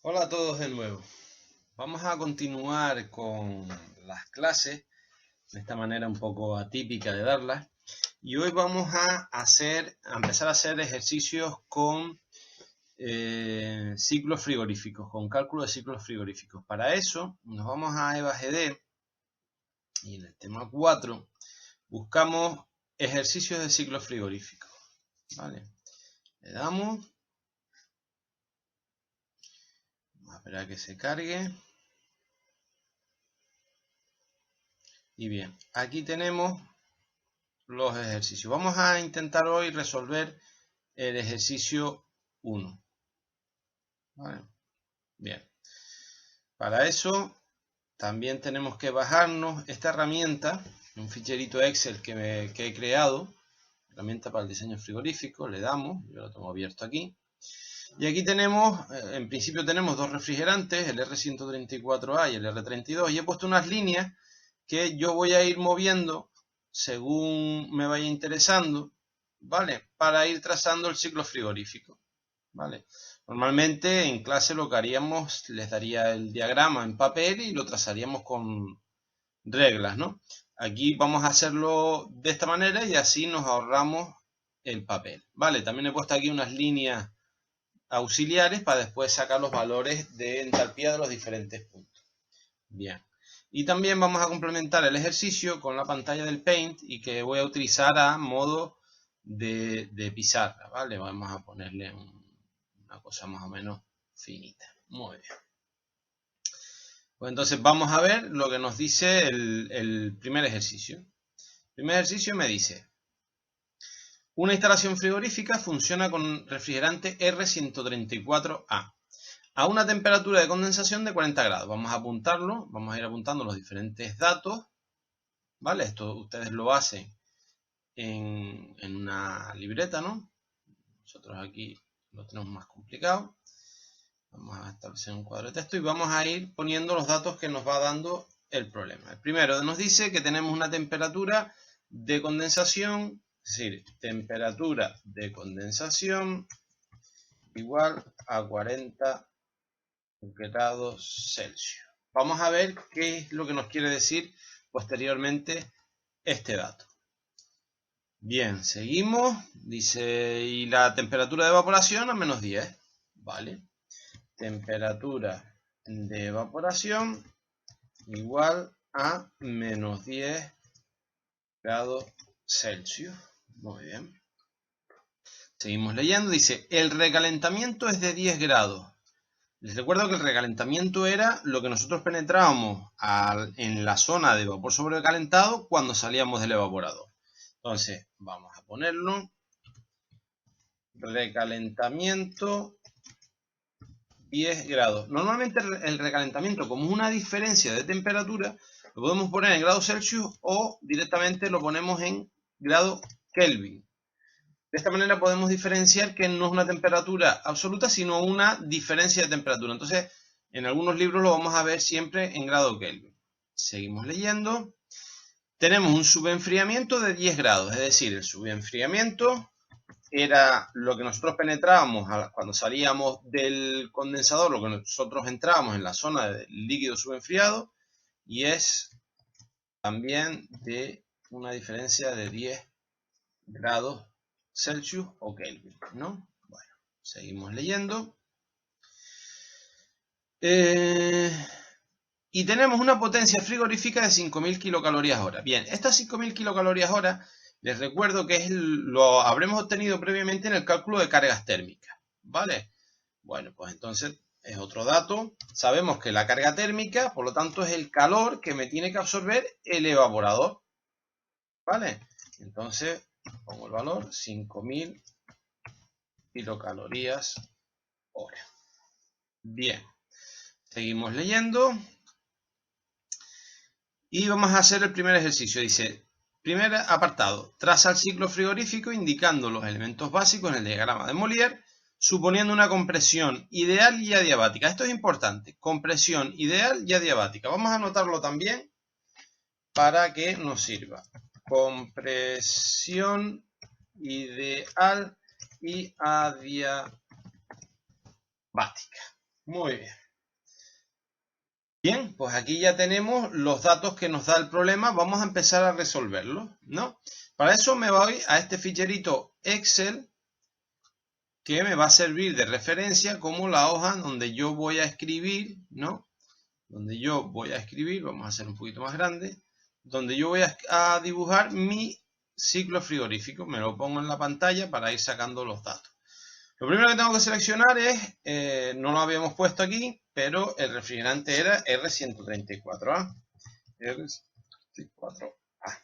Hola a todos de nuevo. Vamos a continuar con las clases de esta manera un poco atípica de darlas. Y hoy vamos a empezar a hacer ejercicios con ciclos frigoríficos, con cálculo de ciclos frigoríficos. Para eso nos vamos a EVA-GD y en el tema 4 buscamos ejercicios de ciclos frigoríficos. ¿Vale? Le damos. Vamos a esperar a que se cargue. Y bien, aquí tenemos los ejercicios. Vamos a intentar hoy resolver el ejercicio 1. ¿Vale? Bien. Para eso también tenemos que bajarnos esta herramienta, un ficherito Excel que he creado, herramienta para el diseño frigorífico. Le damos, yo lo tengo abierto aquí. Y aquí tenemos, en principio tenemos dos refrigerantes, el R134A y el R32, y he puesto unas líneas que yo voy a ir moviendo según me vaya interesando, ¿vale? Para ir trazando el ciclo frigorífico, ¿vale? Normalmente en clase lo que haríamos, les daría el diagrama en papel y lo trazaríamos con reglas, ¿no? Aquí vamos a hacerlo de esta manera y así nos ahorramos el papel, ¿vale? También he puesto aquí unas líneas auxiliares para después sacar los valores de entalpía de los diferentes puntos. Bien. Y también vamos a complementar el ejercicio con la pantalla del Paint y que voy a utilizar a modo de pizarra, ¿vale? Vamos a ponerle una cosa más o menos finita. Muy bien. Pues entonces vamos a ver lo que nos dice el primer ejercicio. El primer ejercicio me dice: una instalación frigorífica funciona con refrigerante R134A a una temperatura de condensación de 40 grados. Vamos a apuntarlo, vamos a ir apuntando los diferentes datos, ¿vale? Esto ustedes lo hacen en una libreta, ¿no? Nosotros aquí lo tenemos más complicado. Vamos a establecer un cuadro de texto y vamos a ir poniendo los datos que nos va dando el problema. El primero nos dice que tenemos una temperatura de condensación, es decir, temperatura de condensación igual a 40 grados Celsius. Vamos a ver qué es lo que nos quiere decir posteriormente este dato. Bien, seguimos. Dice, y la temperatura de evaporación a menos 10. Vale. Temperatura de evaporación igual a menos 10 grados Celsius. Muy bien. Seguimos leyendo. Dice, el recalentamiento es de 10 grados. Les recuerdo que el recalentamiento era lo que nosotros penetrábamos en la zona de vapor sobrecalentado cuando salíamos del evaporador. Entonces, vamos a ponerlo. Recalentamiento 10 grados. Normalmente el recalentamiento, como es una diferencia de temperatura, lo podemos poner en grados Celsius o directamente lo ponemos en grado Kelvin. De esta manera podemos diferenciar que no es una temperatura absoluta, sino una diferencia de temperatura. Entonces, en algunos libros lo vamos a ver siempre en grado Kelvin. Seguimos leyendo. Tenemos un subenfriamiento de 10 grados, es decir, el subenfriamiento era lo que nosotros penetrábamos cuando salíamos del condensador, lo que nosotros entrábamos en la zona del líquido subenfriado, y es también de una diferencia de 10 grados Celsius o Kelvin, ¿no? Bueno, seguimos leyendo. Y tenemos una potencia frigorífica de 5000 kilocalorías hora. Bien, estas 5000 kilocalorías hora, les recuerdo que lo habremos obtenido previamente en el cálculo de cargas térmicas, ¿vale? Bueno, pues entonces es otro dato. Sabemos que la carga térmica, por lo tanto, es el calor que me tiene que absorber el evaporador, ¿vale? Entonces, pongo el valor 5000 kilocalorías hora. Bien, seguimos leyendo. Y vamos a hacer el primer ejercicio. Dice, primer apartado, traza el ciclo frigorífico indicando los elementos básicos en el diagrama de Molière, suponiendo una compresión ideal y adiabática. Esto es importante, compresión ideal y adiabática. Vamos a anotarlo también para que nos sirva. Compresión ideal y adiabática. Muy bien. Bien, pues aquí ya tenemos los datos que nos da el problema. Vamos a empezar a resolverlo, ¿no? Para eso me voy a este ficherito Excel que me va a servir de referencia como la hoja donde yo voy a escribir, ¿no? Donde yo voy a escribir, vamos a hacer un poquito más grande, donde yo voy a dibujar mi ciclo frigorífico. Me lo pongo en la pantalla para ir sacando los datos. Lo primero que tengo que seleccionar es, no lo habíamos puesto aquí, pero el refrigerante era R134A. R134A.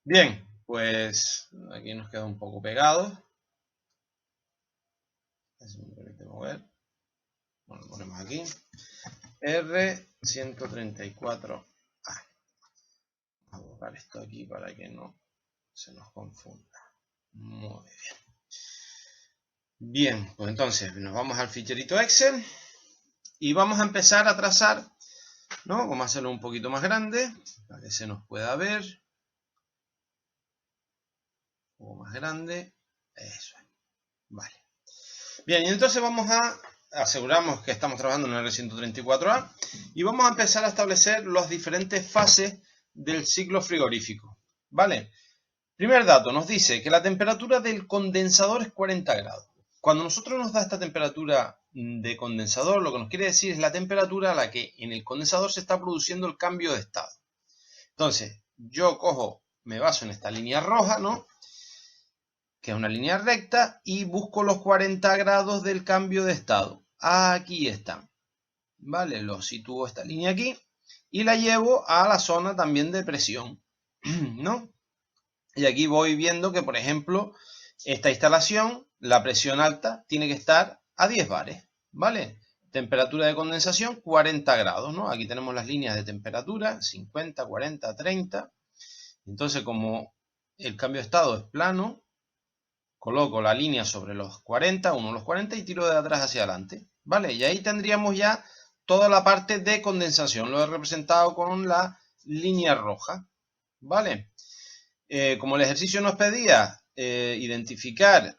Bien, pues aquí nos queda un poco pegado. Si me permite mover. Bueno, lo ponemos aquí. R134A. Vamos a borrar esto aquí para que no se nos confunda. Muy bien. Bien, pues entonces nos vamos al ficherito Excel y vamos a empezar a trazar, ¿no? Vamos a hacerlo un poquito más grande para que se nos pueda ver. Un poco más grande. Eso es. Vale. Bien, y entonces vamos a aseguramos que estamos trabajando en el R134A y vamos a empezar a establecer las diferentes fases del ciclo frigorífico. ¿Vale? Primer dato, nos dice que la temperatura del condensador es 40 grados. Cuando nosotros nos da esta temperatura de condensador, lo que nos quiere decir es la temperatura a la que en el condensador se está produciendo el cambio de estado. Entonces, yo cojo, me baso en esta línea roja, ¿no? Que es una línea recta, y busco los 40 grados del cambio de estado. Aquí están. ¿Vale? Lo sitúo esta línea aquí y la llevo a la zona también de presión, ¿no? Y aquí voy viendo que, por ejemplo, esta instalación, la presión alta, tiene que estar a 10 bares, ¿vale? Temperatura de condensación, 40 grados, ¿no? Aquí tenemos las líneas de temperatura, 50, 40, 30. Entonces, como el cambio de estado es plano, coloco la línea sobre los 40, uno los 40 y tiro de atrás hacia adelante, ¿vale? Y ahí tendríamos ya toda la parte de condensación. Lo he representado con la línea roja, ¿vale? Como el ejercicio nos pedía identificar,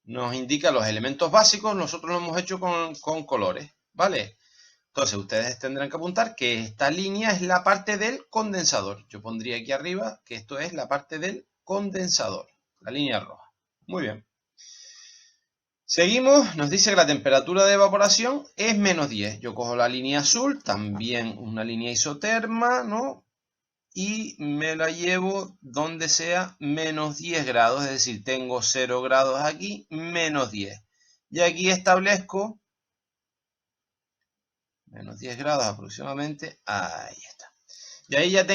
nos indica los elementos básicos, nosotros lo hemos hecho con colores, ¿vale? Entonces ustedes tendrán que apuntar que esta línea es la parte del condensador. Yo pondría aquí arriba que esto es la parte del condensador, la línea roja. Muy bien. Seguimos, nos dice que la temperatura de evaporación es menos 10. Yo cojo la línea azul, también una línea isoterma, ¿no? Y me la llevo donde sea menos 10 grados, es decir, tengo 0 grados aquí, menos 10. Y aquí establezco menos 10 grados aproximadamente, ahí está. Y ahí ya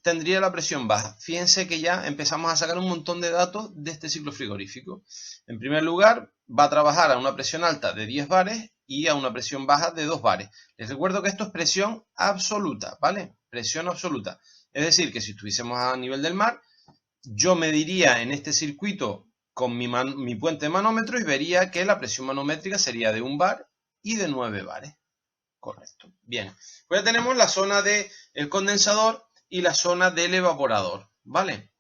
tendría la presión baja. Fíjense que ya empezamos a sacar un montón de datos de este ciclo frigorífico. En primer lugar, va a trabajar a una presión alta de 10 bares y a una presión baja de 2 bares. Les recuerdo que esto es presión absoluta, ¿vale? Presión absoluta. Es decir, que si estuviésemos a nivel del mar, yo mediría en este circuito con mi puente de manómetro y vería que la presión manométrica sería de 1 bar y de 9 bares. Correcto. Bien. Pues ya tenemos la zona del condensador y la zona del evaporador. ¿Vale?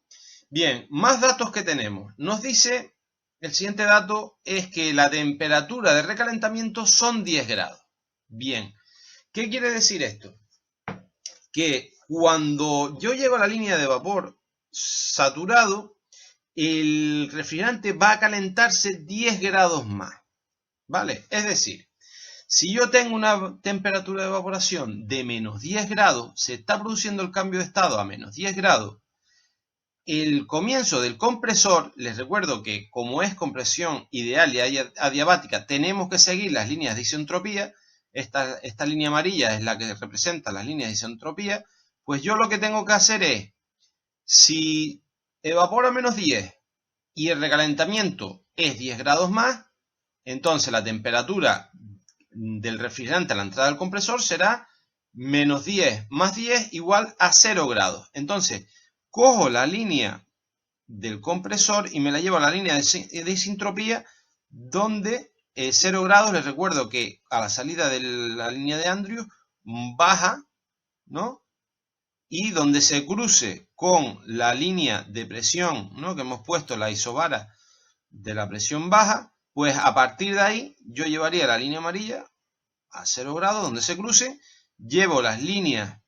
Bien, más datos que tenemos. Nos dice, el siguiente dato es que la temperatura de recalentamiento son 10 grados. Bien. ¿Qué quiere decir esto? Que cuando yo llego a la línea de vapor saturado, el refrigerante va a calentarse 10 grados más. ¿Vale? Es decir, si yo tengo una temperatura de evaporación de menos 10 grados, se está produciendo el cambio de estado a menos 10 grados, el comienzo del compresor, les recuerdo que como es compresión ideal y adiabática, tenemos que seguir las líneas de isentropía. Esta línea amarilla es la que representa las líneas de isentropía. Pues yo lo que tengo que hacer es, si evapora menos 10 y el recalentamiento es 10 grados más, entonces la temperatura del refrigerante a la entrada del compresor será menos 10 más 10 igual a 0 grados. Entonces, cojo la línea del compresor y me la llevo a la línea de isentropía, donde 0 grados, les recuerdo que a la salida de la línea de Andrews baja, ¿no? Y donde se cruce con la línea de presión, ¿no? Que hemos puesto la isobara de la presión baja, pues a partir de ahí yo llevaría la línea amarilla a 0 grados, donde se cruce, llevo la línea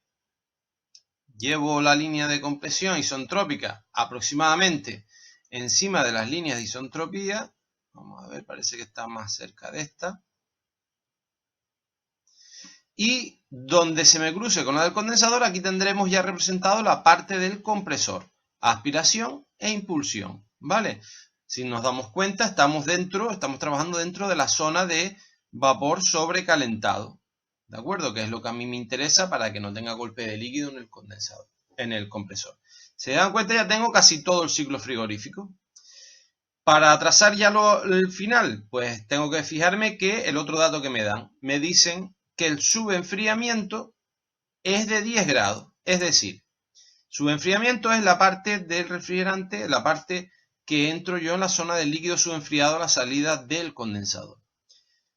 de compresión isentrópica aproximadamente encima de las líneas de isentropía. Vamos a ver, parece que está más cerca de esta. Y donde se me cruce con la del condensador, aquí tendremos ya representado la parte del compresor, aspiración e impulsión, ¿vale? Si nos damos cuenta, estamos trabajando dentro de la zona de vapor sobrecalentado, ¿de acuerdo? Que es lo que a mí me interesa para que no tenga golpe de líquido en el condensador, en el compresor. Si se dan cuenta, ya tengo casi todo el ciclo frigorífico. Para trazar ya el final, pues tengo que fijarme que el otro dato que me dan, me dicen que el subenfriamiento es de 10 grados. Es decir, subenfriamiento es la parte del refrigerante, la parte que entro yo en la zona del líquido subenfriado a la salida del condensador.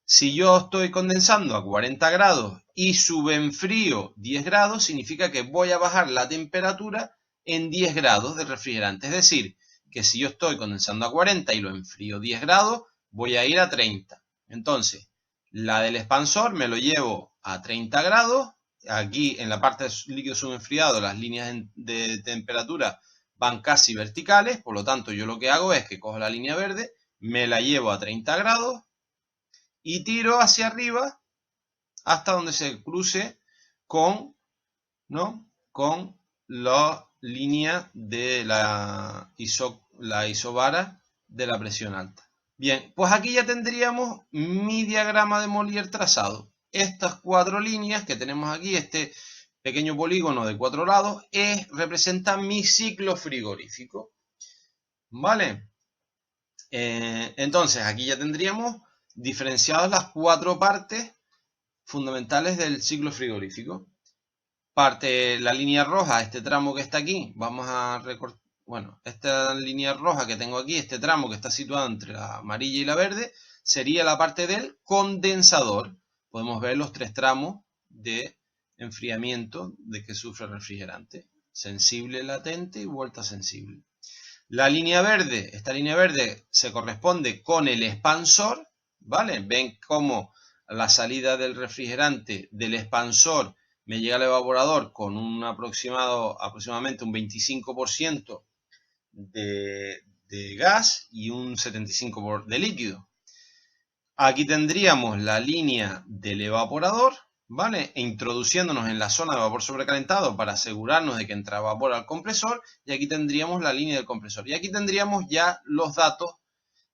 Si yo estoy condensando a 40 grados y subenfrío 10 grados, significa que voy a bajar la temperatura en 10 grados del refrigerante. Es decir, que si yo estoy condensando a 40 y lo enfrío 10 grados, voy a ir a 30. Entonces, la del expansor me lo llevo a 30 grados. Aquí en la parte de líquido subenfriado las líneas de temperatura van casi verticales, por lo tanto yo lo que hago es que cojo la línea verde, me la llevo a 30 grados y tiro hacia arriba hasta donde se cruce con la línea de la isobara de la presión alta. Bien, pues aquí ya tendríamos mi diagrama de Mollier trazado. Estas 4 líneas que tenemos aquí, este pequeño polígono de 4 lados, representa mi ciclo frigorífico. ¿Vale? Entonces, aquí ya tendríamos diferenciadas las 4 partes fundamentales del ciclo frigorífico. La línea roja, este tramo que está aquí, vamos a recortar, bueno, esta línea roja que tengo aquí, este tramo que está situado entre la amarilla y la verde, sería la parte del condensador. Podemos ver los 3 tramos de enfriamiento de que sufre el refrigerante. Sensible, latente y vuelta sensible. La línea verde, esta línea verde se corresponde con el expansor, ¿vale? Ven cómo la salida del refrigerante del expansor me llega al evaporador con un aproximadamente un 25% de gas y un 75% de líquido. Aquí tendríamos la línea del evaporador, ¿vale? Introduciéndonos en la zona de vapor sobrecalentado para asegurarnos de que entra vapor al compresor, y aquí tendríamos la línea del compresor. Y aquí tendríamos ya los datos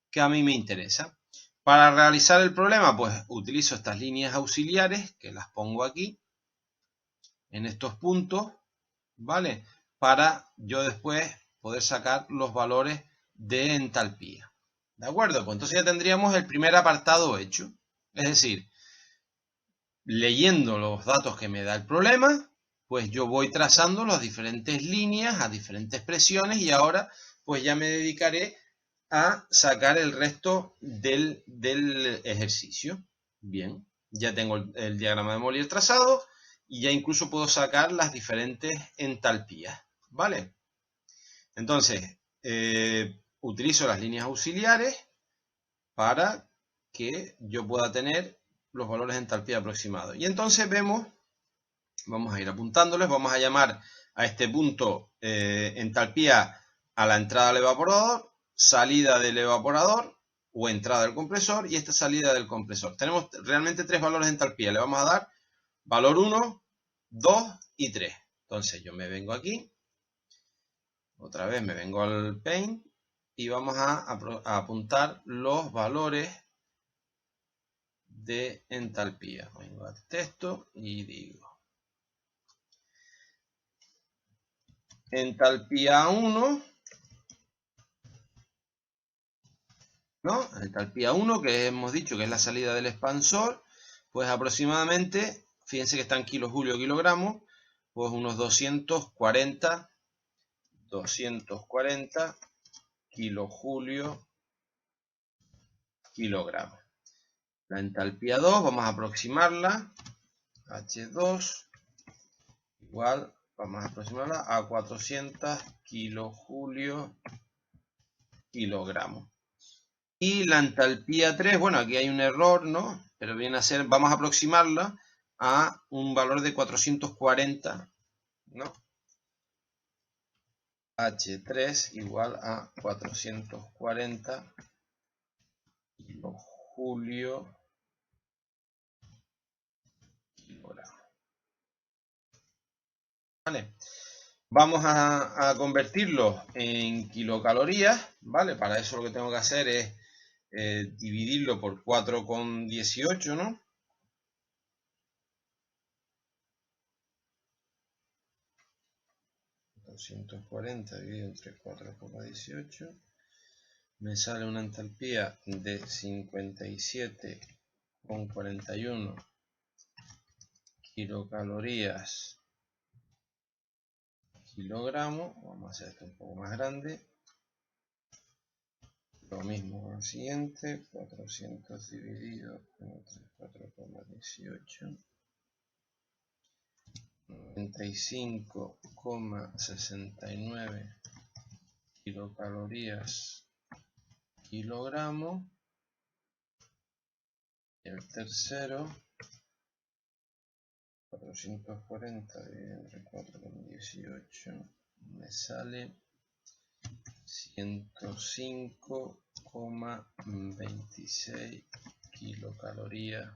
que a mí me interesan. Para realizar el problema, pues utilizo estas líneas auxiliares, que las pongo aquí, en estos puntos, ¿vale? Para yo después poder sacar los valores de entalpía. ¿De acuerdo? Pues entonces ya tendríamos el primer apartado hecho. Es decir, leyendo los datos que me da el problema, pues yo voy trazando las diferentes líneas a diferentes presiones y ahora pues ya me dedicaré a sacar el resto del ejercicio. Bien, ya tengo el diagrama de Mollier trazado y ya incluso puedo sacar las diferentes entalpías, ¿vale? Entonces, utilizo las líneas auxiliares para que yo pueda tener los valores de entalpía aproximados. Y entonces vamos a ir apuntándoles, vamos a llamar a este punto entalpía a la entrada del evaporador, salida del evaporador o entrada del compresor y esta salida del compresor. Tenemos realmente 3 valores de entalpía, le vamos a dar valor 1, 2 y 3. Entonces yo me vengo aquí, otra vez me vengo al Paint y vamos a apuntar los valores de entalpía. Vengo al texto y digo entalpía 1, ¿no? Entalpía 1, que hemos dicho que es la salida del expansor, pues aproximadamente, fíjense que está en kilojulios o kilogramos, pues unos 240 kilojulios kilogramos. La entalpía 2, vamos a aproximarla, H2 igual, vamos a aproximarla a 400 kilojulios kilogramos. Y la entalpía 3, bueno, aquí hay un error, ¿no? Pero viene a ser, vamos a aproximarla a un valor de 440, ¿no? H3 igual a 440 kilojulio kilogramo. ¿Vale? Vamos a convertirlo en kilocalorías, ¿vale? Para eso lo que tengo que hacer es dividirlo por 4,18, ¿no? ...240 dividido entre 4,18... me sale una entalpía de 57,41 kilocalorías kilogramo. Vamos a hacer esto un poco más grande. Lo mismo con el siguiente, 400 dividido entre 4,18, 95,69 kilocalorías kilogramo. Y el tercero, 440 dividido entre 4,18, me sale 105,26 kilocalorías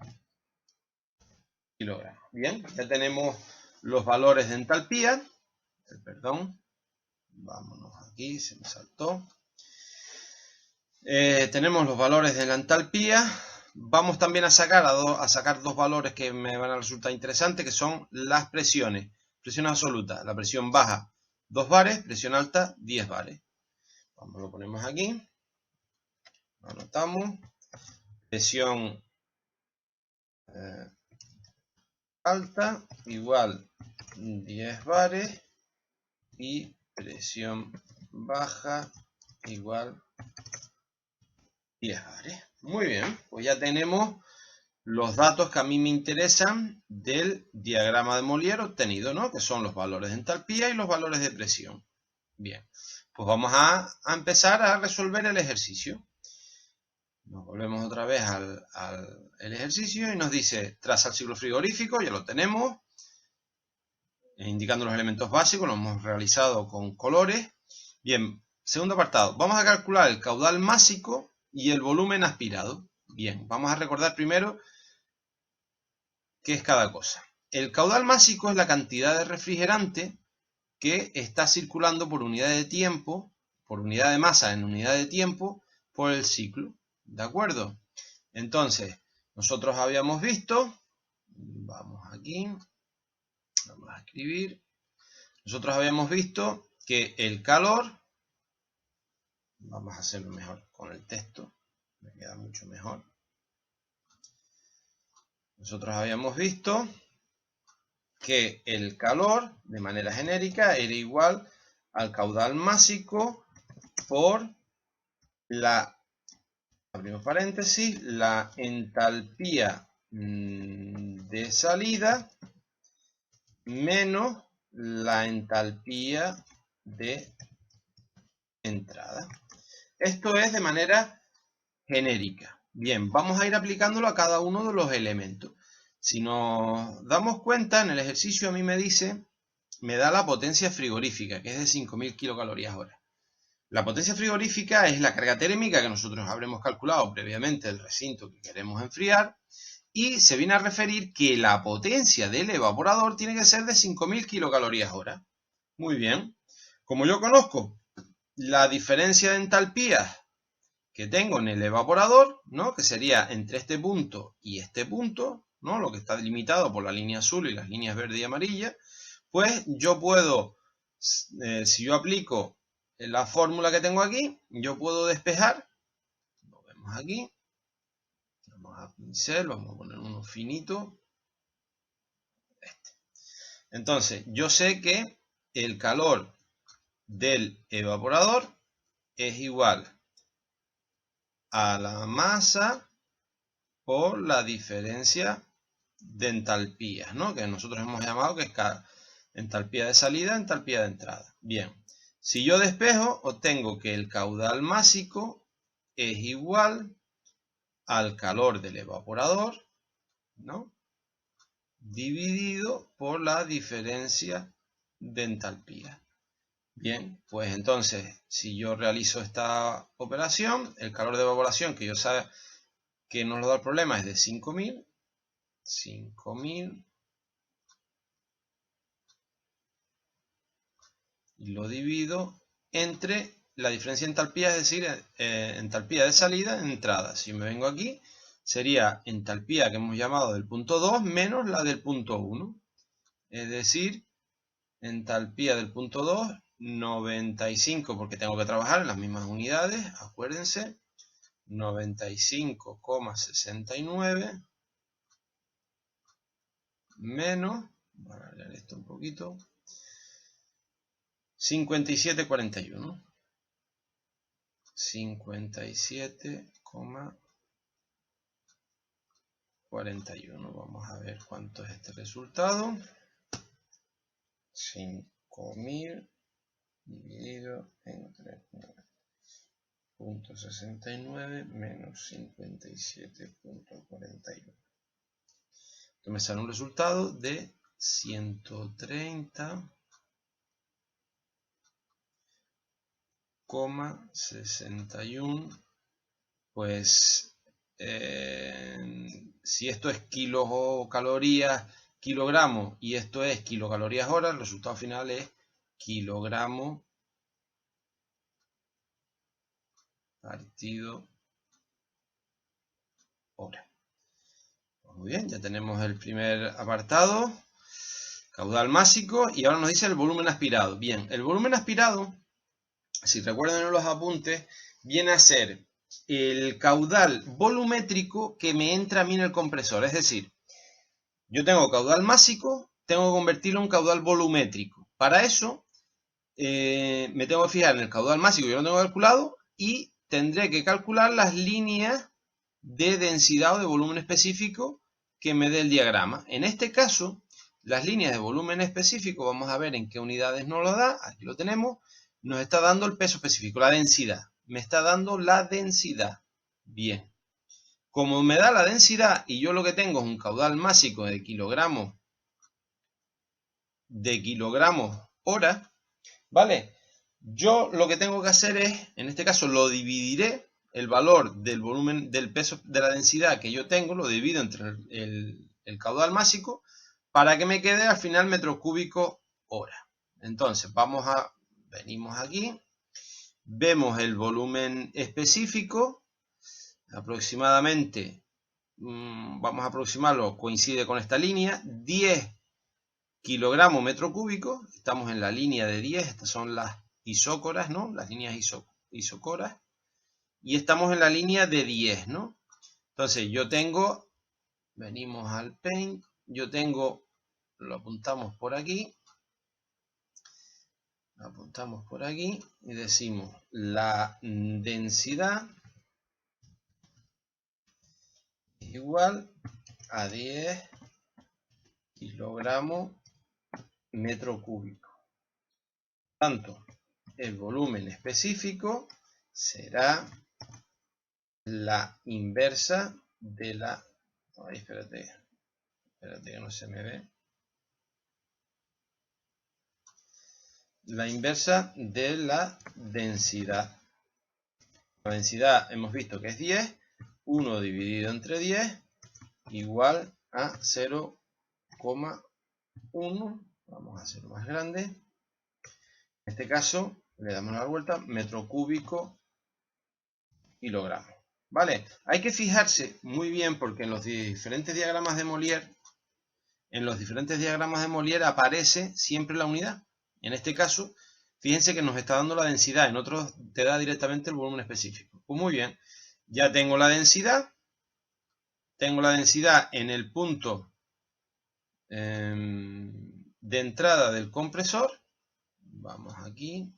kilogramo. Bien, ya tenemos los valores de entalpía. Perdón, vámonos aquí, se me saltó. Tenemos los valores de la entalpía. Vamos también a sacar dos valores que me van a resultar interesantes, que son las presiones. Presión absoluta, la presión baja 2 bares, presión alta 10 bares. Vamos, lo ponemos aquí, anotamos. Presión alta igual 10 bares y presión baja igual 10 bares. Muy bien, pues ya tenemos los datos que a mí me interesan del diagrama de Molière obtenido, ¿no? Que son los valores de entalpía y los valores de presión. Bien, pues vamos a empezar a resolver el ejercicio. Nos volvemos otra vez al ejercicio y nos dice, traza el ciclo frigorífico, ya lo tenemos, indicando los elementos básicos, lo hemos realizado con colores. Bien, segundo apartado, vamos a calcular el caudal másico y el volumen aspirado. Bien, vamos a recordar primero qué es cada cosa. El caudal másico es la cantidad de refrigerante que está circulando por unidad de tiempo, por unidad de masa en unidad de tiempo, por el ciclo. ¿De acuerdo? Entonces, nosotros habíamos visto, vamos aquí, vamos a escribir, nosotros habíamos visto que el calor, vamos a hacerlo mejor con el texto, me queda mucho mejor. Nosotros habíamos visto que el calor, de manera genérica, era igual al caudal másico por la, abrimos paréntesis, la entalpía de salida menos la entalpía de entrada. Esto es de manera genérica. Bien, vamos a ir aplicándolo a cada uno de los elementos. Si nos damos cuenta, en el ejercicio a mí me dice, me da la potencia frigorífica, que es de 5.000 kilocalorías hora. La potencia frigorífica es la carga térmica que nosotros habremos calculado previamente del recinto que queremos enfriar, y se viene a referir que la potencia del evaporador tiene que ser de 5.000 kilocalorías hora. Muy bien. Como yo conozco la diferencia de entalpías que tengo en el evaporador, ¿no? Que sería entre este punto y este punto, ¿no? Lo que está delimitado por la línea azul y las líneas verde y amarilla, pues yo puedo, si yo aplico la fórmula que tengo aquí, yo puedo despejar, lo vemos aquí, vamos a pincel, vamos a poner uno finito, Entonces, yo sé que el calor del evaporador es igual a la masa por la diferencia de entalpías, ¿no? Que nosotros hemos llamado que es entalpía de salida, entalpía de entrada. Bien, si yo despejo, obtengo que el caudal másico es igual al calor del evaporador, ¿no?, dividido por la diferencia de entalpía. Bien, pues entonces, si yo realizo esta operación, el calor de evaporación que yo sé que nos lo da el problema es de 5000, y lo divido entre la diferencia de entalpía, es decir, entalpía de salida en entrada. Si me vengo aquí, sería entalpía que hemos llamado del punto 2 menos la del punto 1. Es decir, entalpía del punto 2, 95, porque tengo que trabajar en las mismas unidades, acuérdense, 95,69 menos, voy a leer esto un poquito, 57,41. 57,41. Vamos a ver cuánto es este resultado. 5000 dividido entre 9.69 menos 57,41. Esto me sale un resultado de 130,61. Pues si esto es kilos o calorías, kilogramos, y esto es kilocalorías hora, el resultado final es kilogramo partido hora. Muy bien, ya tenemos el primer apartado, caudal másico, y ahora nos dice el volumen aspirado. Bien, el volumen aspirado, si recuerdan en los apuntes, viene a ser el caudal volumétrico que me entra a mí en el compresor. Es decir, yo tengo caudal másico, tengo que convertirlo en caudal volumétrico. Para eso, me tengo que fijar en el caudal másico, yo lo tengo calculado, y tendré que calcular las líneas de densidad o de volumen específico que me dé el diagrama. En este caso, las líneas de volumen específico, vamos a ver en qué unidades nos lo da. Aquí lo tenemos. Nos está dando el peso específico, la densidad. Me está dando la densidad. Bien. Como me da la densidad y yo lo que tengo es un caudal másico de kilogramos hora, ¿vale? Yo lo que tengo que hacer es, en este caso lo dividiré, el valor del volumen, del peso, de la densidad que yo tengo, lo divido entre el caudal másico para que me quede al final metro cúbico hora. Entonces venimos aquí, vemos el volumen específico, aproximadamente, vamos a aproximarlo, coincide con esta línea, 10 kilogramos metro cúbico, estamos en la línea de 10, estas son las isócoras, ¿no? Las líneas isócoras, y estamos en la línea de 10, ¿no? Entonces yo tengo, venimos al Paint, yo tengo, lo apuntamos por aquí, y decimos la densidad es igual a 10 kilogramos metro cúbico. Por tanto, el volumen específico será la inversa de la... Ay, espérate que no se me ve. La inversa de la densidad. La densidad hemos visto que es 10. 1 dividido entre 10 igual a 0,1. Vamos a hacerlo más grande. En este caso le damos la vuelta, metro cúbico kilogramo. ¿Vale? Hay que fijarse muy bien porque en los diferentes diagramas de Molière, aparece siempre la unidad. En este caso, fíjense que nos está dando la densidad, en otros te da directamente el volumen específico. Pues muy bien, ya tengo la densidad en el punto de entrada del compresor. Vamos aquí.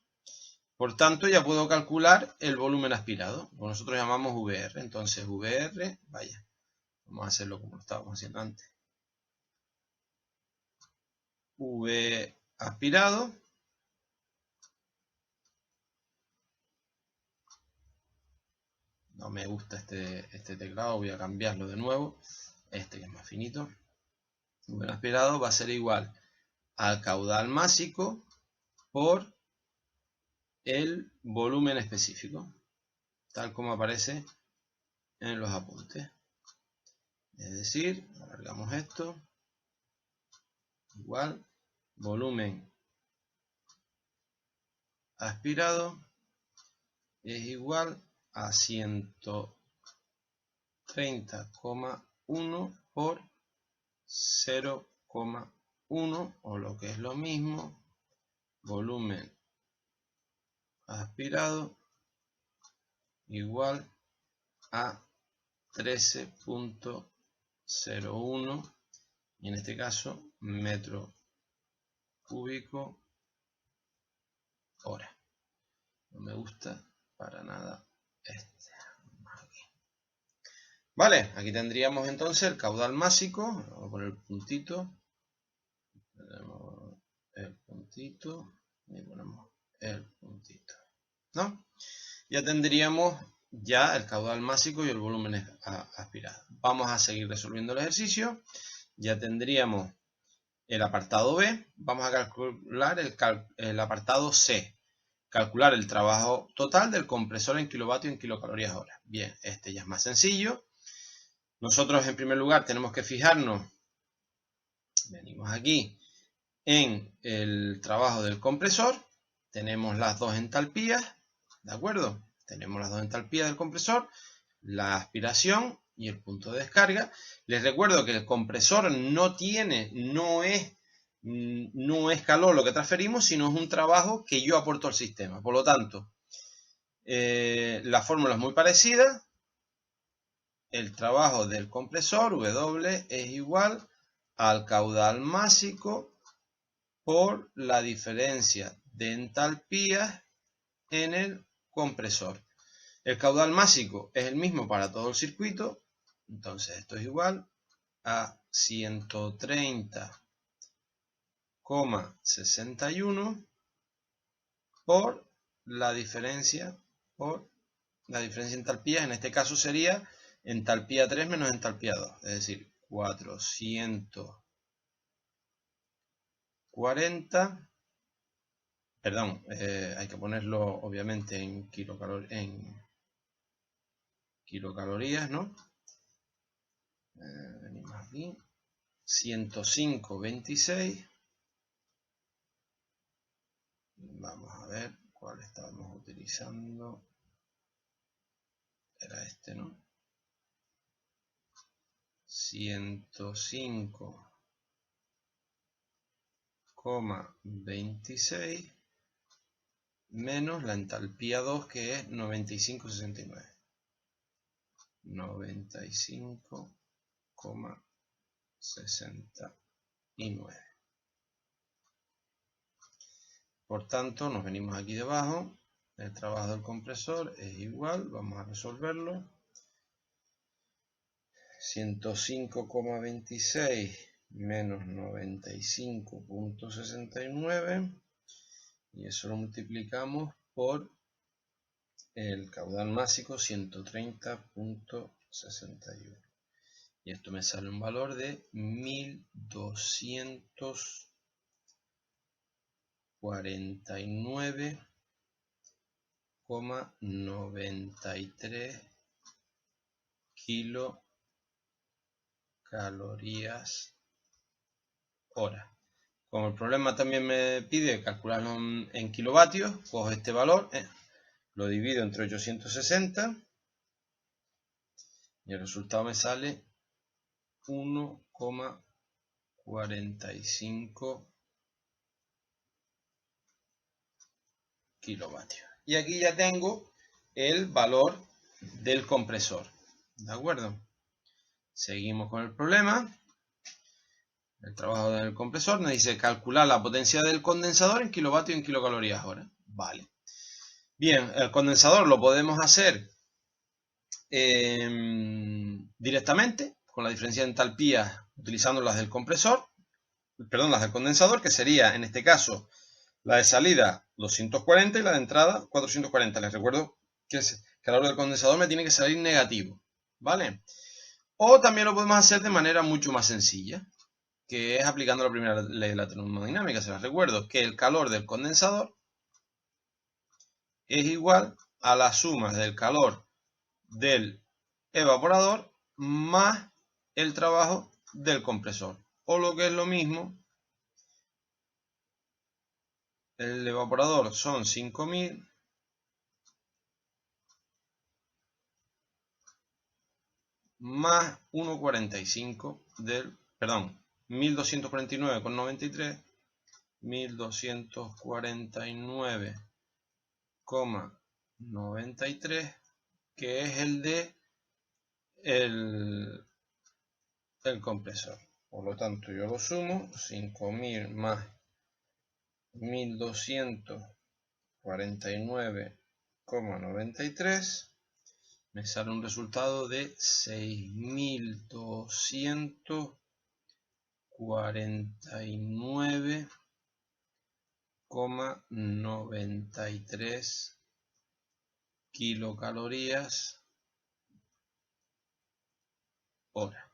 Por tanto, ya puedo calcular el volumen aspirado. Pues nosotros llamamos VR. Entonces, VR, vaya, vamos a hacerlo como lo estábamos haciendo antes. V aspirado No me gusta este teclado, voy a cambiarlo de nuevo. Este que es más finito. Volumen aspirado va a ser igual al caudal másico por el volumen específico, tal como aparece en los apuntes. Es decir, alargamos esto, igual, volumen aspirado es igual a 130,1 por 0,1, o lo que es lo mismo, volumen aspirado igual a 13,01, y en este caso metro cúbico hora. No me gusta para nada este. Vale, aquí tendríamos entonces el caudal másico. Vamos a poner el puntito. Tenemos el puntito y ponemos el puntito, ¿no? Ya tendríamos ya el caudal másico y el volumen aspirado. Vamos a seguir resolviendo el ejercicio. Ya tendríamos el apartado B. Vamos a calcular el apartado C. Calcular el trabajo total del compresor en kilovatios en kilocalorías hora. Bien, este ya es más sencillo. Nosotros en primer lugar tenemos que fijarnos, venimos aquí, en el trabajo del compresor. Tenemos las dos entalpías, ¿de acuerdo? Tenemos las dos entalpías del compresor, la aspiración y el punto de descarga. Les recuerdo que el compresor no es calor lo que transferimos, sino es un trabajo que yo aporto al sistema. Por lo tanto, la fórmula es muy parecida. El trabajo del compresor, W, es igual al caudal másico por la diferencia de entalpías en el compresor. El caudal másico es el mismo para todo el circuito, entonces esto es igual a 130,61 por la diferencia de entalpías. En este caso sería entalpía 3 menos entalpía 2, es decir, 440, perdón, hay que ponerlo obviamente en kilocalorías, ¿no? Venimos aquí, 105,26. Vamos a ver cuál estábamos utilizando. Era este, ¿no? 105,26 menos la entalpía 2, que es 95,69. 95,69. Por tanto, nos venimos aquí debajo. El trabajo del compresor es igual, vamos a resolverlo. 105,26 menos 95,69, y eso lo multiplicamos por el caudal másico, 130,61, y esto me sale un valor de 1249,93 kilocalorías hora. Como el problema también me pide calcularlo en kilovatios, cojo este valor, lo divido entre 860 y el resultado me sale 1,45 kilovatios. Y aquí ya tengo el valor del compresor, ¿de acuerdo? Seguimos con el problema. El trabajo del compresor nos dice calcular la potencia del condensador en kilovatios en kilocalorías hora. Vale. Bien, el condensador lo podemos hacer directamente con la diferencia de entalpías utilizando las del compresor, perdón, las del condensador, que sería en este caso la de salida 240 y la de entrada 440. Les recuerdo que calor del condensador me tiene que salir negativo, ¿vale? O también lo podemos hacer de manera mucho más sencilla, que es aplicando la primera ley de la termodinámica. Se las recuerdo, que el calor del condensador es igual a la suma del calor del evaporador más el trabajo del compresor. O lo que es lo mismo, el evaporador son 5000 más 1,45 del, perdón, 1249,93, 1249,93, que es el de el compresor. Por lo tanto, yo lo sumo, 5000 más 1249,93, me sale un resultado de 6249,93 kilocalorías hora.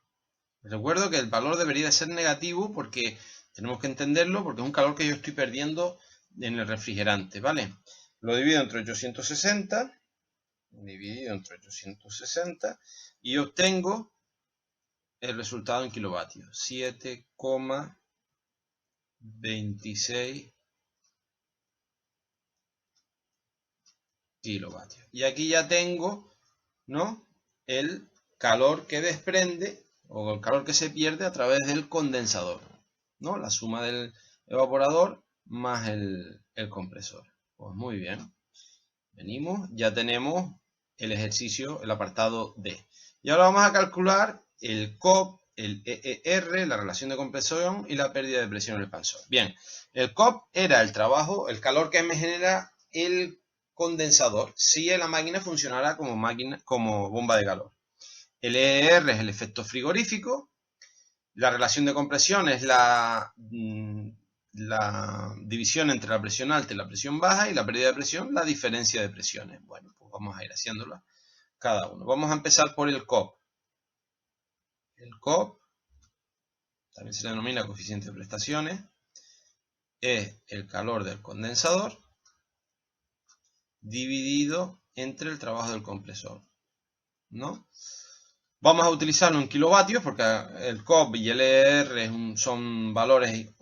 Recuerdo que el valor debería ser negativo porque tenemos que entenderlo, porque es un calor que yo estoy perdiendo en el refrigerante, ¿vale? Lo divido entre 860, y obtengo el resultado en kilovatios, 7,26 kilovatios. Y aquí ya tengo, ¿no?, el calor que desprende o el calor que se pierde a través del condensador, ¿no? La suma del evaporador más el compresor. Pues muy bien. Venimos, ya tenemos el ejercicio, el apartado D. Y ahora vamos a calcular el COP, el EER, la relación de compresión y la pérdida de presión en el expansor. Bien, el COP era el trabajo, el calor que me genera el condensador si la máquina funcionara como bomba de calor. El EER es el efecto frigorífico. La relación de compresión es la división entre la presión alta y la presión baja, y la pérdida de presión, la diferencia de presiones. Bueno, pues vamos a ir haciéndolo cada uno. Vamos a empezar por el COP. El COP, también se le denomina coeficiente de prestaciones, es el calor del condensador dividido entre el trabajo del compresor, ¿no? Vamos a utilizarlo en kilovatios porque el COP y el ER son valores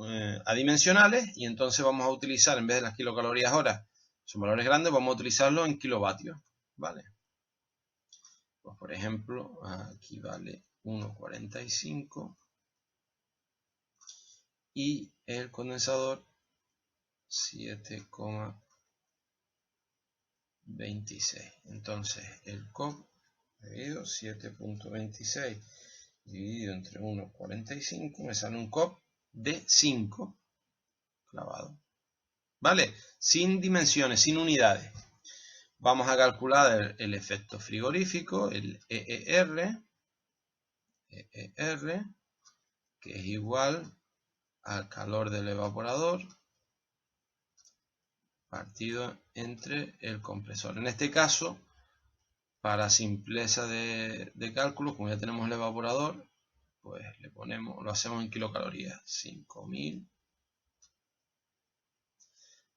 adimensionales, y entonces vamos a utilizar, en vez de las kilocalorías hora, son valores grandes, vamos a utilizarlo en kilovatios, ¿vale? Pues por ejemplo, aquí vale 1,45 y el condensador 7,26. Entonces el COP dividido 7,26 dividido entre 1,45 me sale un COP de 5 clavado, ¿vale? Sin dimensiones, sin unidades. Vamos a calcular el efecto frigorífico, el EER, que es igual al calor del evaporador partido entre el compresor. En este caso, para simpleza de cálculo, como ya tenemos el evaporador, pues le ponemos, lo hacemos en kilocalorías, 5000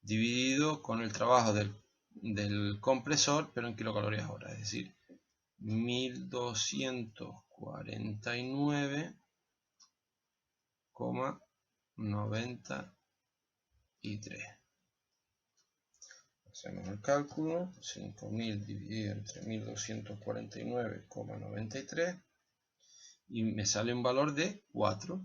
dividido con el trabajo del compresor, pero en kilocalorías hora, es decir, 1249,93. Hacemos el cálculo, 5000 dividido entre 1249,93 y me sale un valor de 4.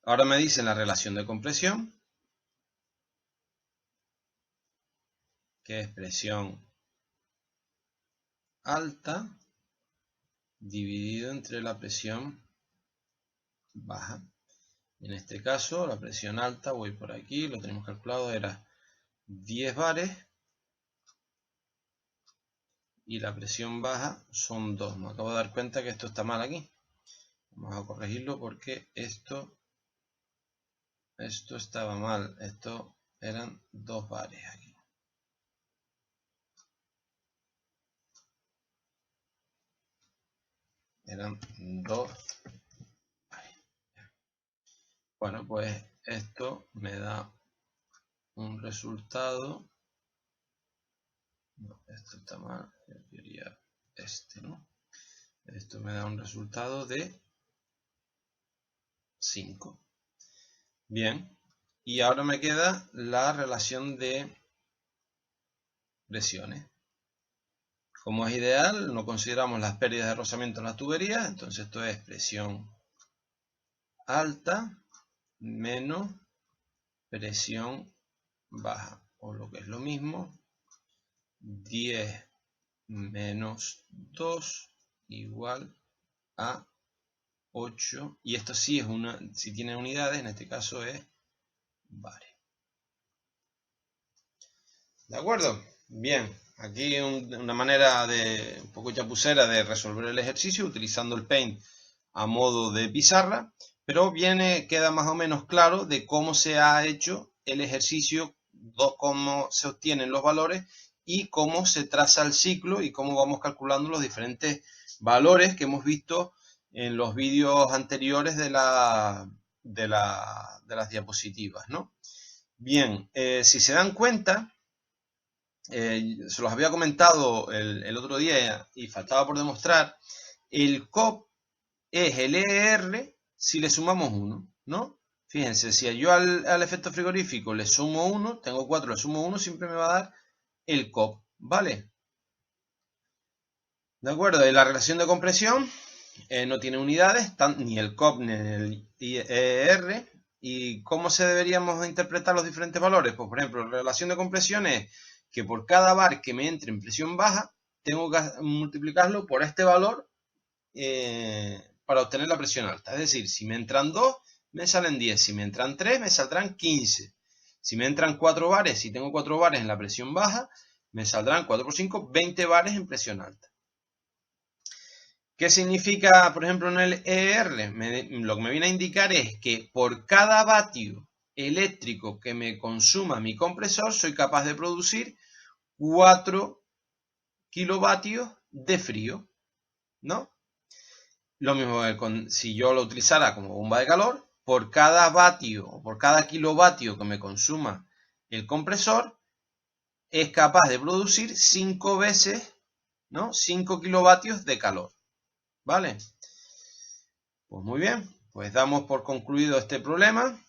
Ahora me dicen la relación de compresión, que es presión alta dividido entre la presión baja. En este caso, la presión alta, voy por aquí, lo tenemos calculado, era 10 bares. Y la presión baja son 2. Me acabo de dar cuenta que esto está mal aquí. Vamos a corregirlo porque esto estaba mal. Esto eran 2 bares aquí. eran 2. Bueno, pues esto me da un resultado. No, esto está mal. Yo quería este, ¿no? Esto me da un resultado de 5. Bien. Y ahora me queda la relación de presiones. Como es ideal, no consideramos las pérdidas de rozamiento en las tuberías, entonces esto es presión alta menos presión baja, o lo que es lo mismo, 10 menos 2 igual a 8, y esto sí es si tiene unidades, en este caso es bares. ¿De acuerdo? Bien, aquí una manera un poco chapucera de resolver el ejercicio utilizando el Paint a modo de pizarra, pero queda más o menos claro de cómo se ha hecho el ejercicio, cómo se obtienen los valores y cómo se traza el ciclo y cómo vamos calculando los diferentes valores que hemos visto en los vídeos anteriores de las diapositivas, ¿no? Bien, si se dan cuenta, se los había comentado el otro día y faltaba por demostrar, el COP es el ER si le sumamos 1, ¿no? Fíjense, si yo al efecto frigorífico le sumo 1, tengo 4, le sumo 1, siempre me va a dar el COP, ¿vale? ¿De acuerdo? Y la relación de compresión no tiene unidades, ni el COP ni el ER. ¿Y cómo se deberíamos interpretar los diferentes valores? Pues, por ejemplo, la relación de compresión es que por cada bar que me entre en presión baja, tengo que multiplicarlo por este valor para obtener la presión alta. Es decir, si me entran 2, me salen 10. Si me entran 3, me saldrán 15. Si me entran 4 bares, si tengo 4 bares en la presión baja, me saldrán 4 por 5, 20 bares en presión alta. ¿Qué significa, por ejemplo, en el ER? Lo que me viene a indicar es que por cada vatio eléctrico que me consuma mi compresor, soy capaz de producir 4 kilovatios de frío, ¿no? Lo mismo que si yo lo utilizara como bomba de calor, por cada vatio o por cada kilovatio que me consuma el compresor, es capaz de producir 5 veces, ¿no? 5 kilovatios de calor, ¿vale? Pues muy bien, pues damos por concluido este problema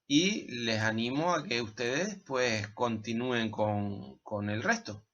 y les animo a que ustedes pues continúen con el resto.